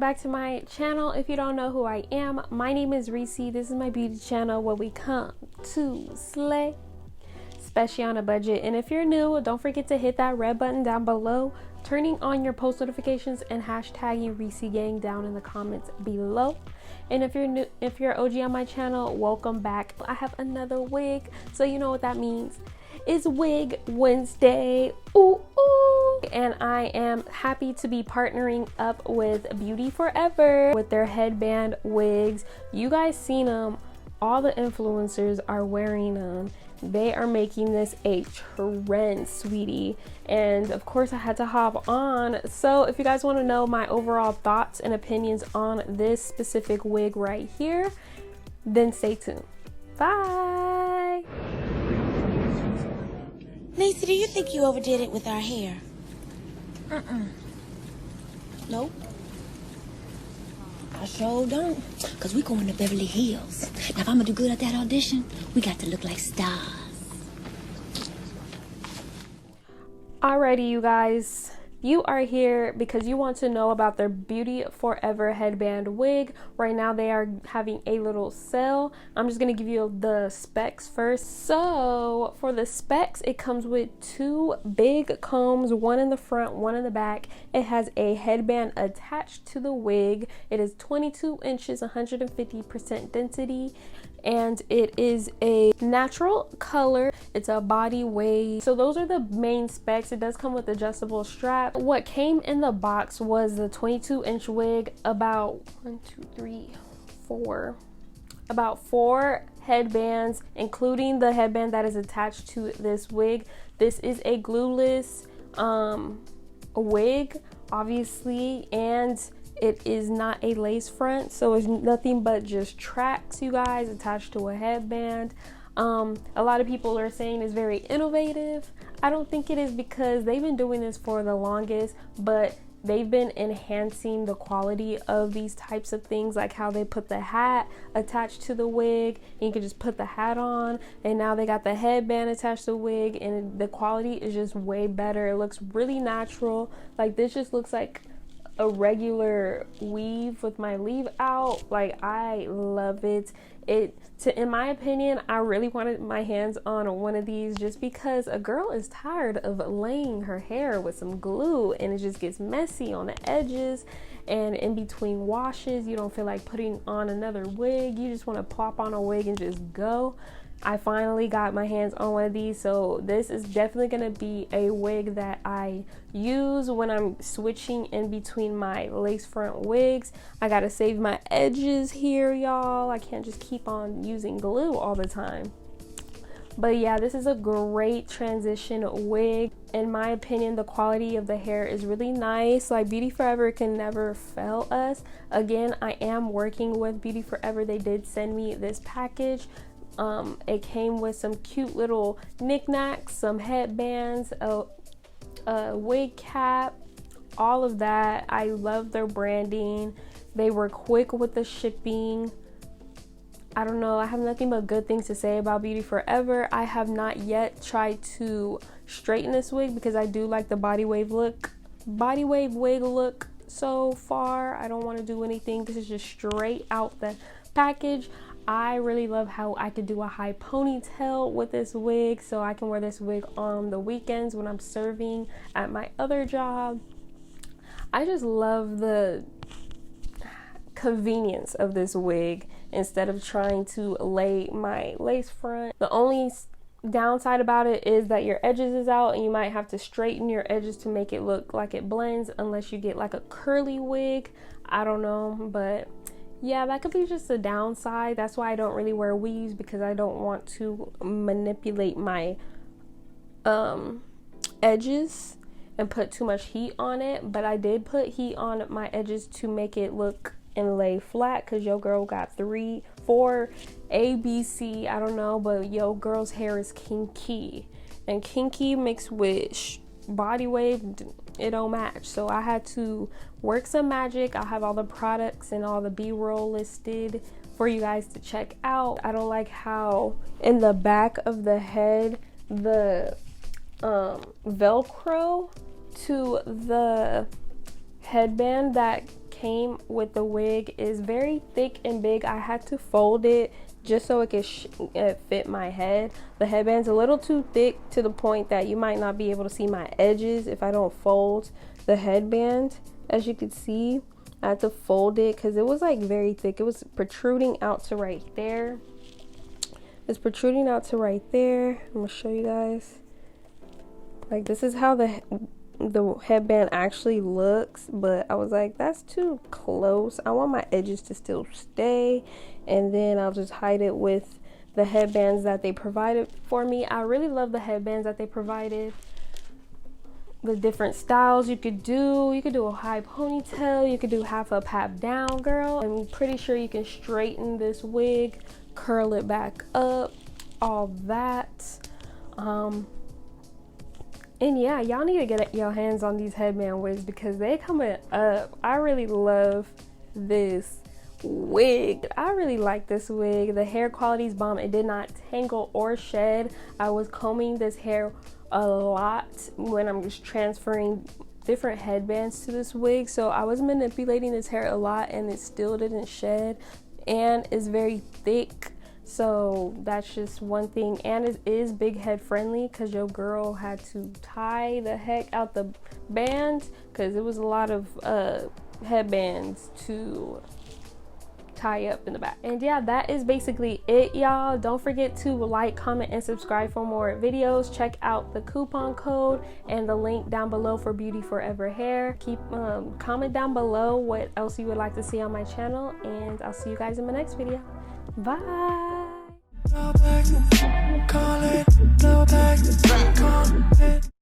back to my channel. If you don't know who I am, my name is Reesie. This is my beauty channel where we come to slay, especially on a budget. And if you're new, don't forget to hit that red button down below, turning on your post notifications, and hashtagging Reesie Gang down in the comments below. And if you're new, if you're OG on my channel, welcome back. I have another wig, so you know what that means. It's Wig Wednesday. Ooh, ooh. And I am happy to be partnering up with BeautyForever with their headband wigs. You guys seen them. All the influencers are wearing them. They are making this a trend, sweetie. And of course I had to hop on. So if you guys want to know my overall thoughts and opinions on this specific wig right here, then stay tuned. Bye. Lacey, do you think you overdid it with our hair? Nope. I sure don't. Because we going to Beverly Hills. Now, if I'm going to do good at that audition, we got to look like stars. Alrighty, you guys. You are here because you want to know about their BeautyForever headband wig. Right now they are having a little sale. I'm just going to give you the specs first. So for the specs, it comes with two big combs, one in the front, one in the back. It has a headband attached to the wig. It is 22 inches, 150% density. And it is a natural color. It's a body wave. So those are the main specs. It does come with adjustable strap. What came in the box was the 22-inch wig, about about four headbands, including the headband that is attached to this wig. This is a glueless wig, obviously, and it is not a lace front, so it's nothing but just tracks, you guys, attached to a headband. A lot of people are saying it's very innovative. I don't think it is, because they've been doing this for the longest, but they've been enhancing the quality of these types of things, like how they put the hat attached to the wig and you can just put the hat on, and now they got the headband attached to the wig, and the quality is just way better. It looks really natural. Like, this just looks like a regular weave with my leave out. Like, I love it. In my opinion, I really wanted my hands on one of these, just because a girl is tired of laying her hair with some glue and it just gets messy on the edges, and in between washes you don't feel like putting on another wig. You just want to plop on a wig and just go. I finally got my hands on one of these, so this is definitely going to be a wig that I use when I'm switching in between my lace front wigs. I gotta save my edges here, y'all. I can't just keep on using glue all the time. But yeah, this is a great transition wig. In my opinion, the quality of the hair is really nice. Like, BeautyForever can never fail us. Again, I am working with BeautyForever. They did send me this package. It came with some cute little knickknacks, some headbands, a wig cap, all of that. I love their branding. They were quick with the shipping. I don't know, I have nothing but good things to say about BeautyForever. I have not yet tried to straighten this wig because I do like the body wave wig look so far. I don't want to do anything. This is just straight out the package. I really love how I could do a high ponytail with this wig, so I can wear this wig on the weekends when I'm serving at my other job. I just love the convenience of this wig instead of trying to lay my lace front. The only downside about it is that your edges is out and you might have to straighten your edges to make it look like it blends, unless you get like a curly wig. I don't know, but yeah, that could be just a downside. That's why I don't really wear weaves, because I don't want to manipulate my edges and put too much heat on it. But I did put heat on my edges to make it look and lay flat, because your girl got 3, 4 ABC, I don't know, but yo girl's hair is kinky, and kinky mixed with body wave, it don't match. So I had to work some magic. I'll have all the products and all the b-roll listed for you guys to check out. I don't like how in the back of the head the velcro to the headband that came with the wig is very thick and big. I had to fold it just so it could fit my head. The headband's a little too thick to the point that you might not be able to see my edges if I don't fold the headband. As you can see, I had to fold it because it was like very thick. It was protruding out to right there. It's protruding out to right there. I'm gonna show you guys. Like, this is how the headband actually looks, but I was like, that's too close. I want my edges to still stay, and then I'll just hide it with the headbands that they provided for me. I really love the headbands that they provided. The different styles you could do. You could do a high ponytail, you could do half up, half down, girl. I'm pretty sure you can straighten this wig, curl it back up, all that. And yeah, y'all need to get your hands on these headband wigs because they coming up. I really love this wig. I really like this wig. The hair quality is bomb. It did not tangle or shed. I was combing this hair a lot when I'm just transferring different headbands to this wig, so I was manipulating this hair a lot and it still didn't shed, and it's very thick. So that's just one thing, and it is big head friendly because your girl had to tie the heck out the band because it was a lot of headbands to tie up in the back. And yeah, that is basically it, y'all. Don't forget to like, comment, and subscribe for more videos. Check out the coupon code and the link down below for BeautyForeverHair. Keep comment down below what else you would like to see on my channel, and I'll see you guys in my next video. Bye.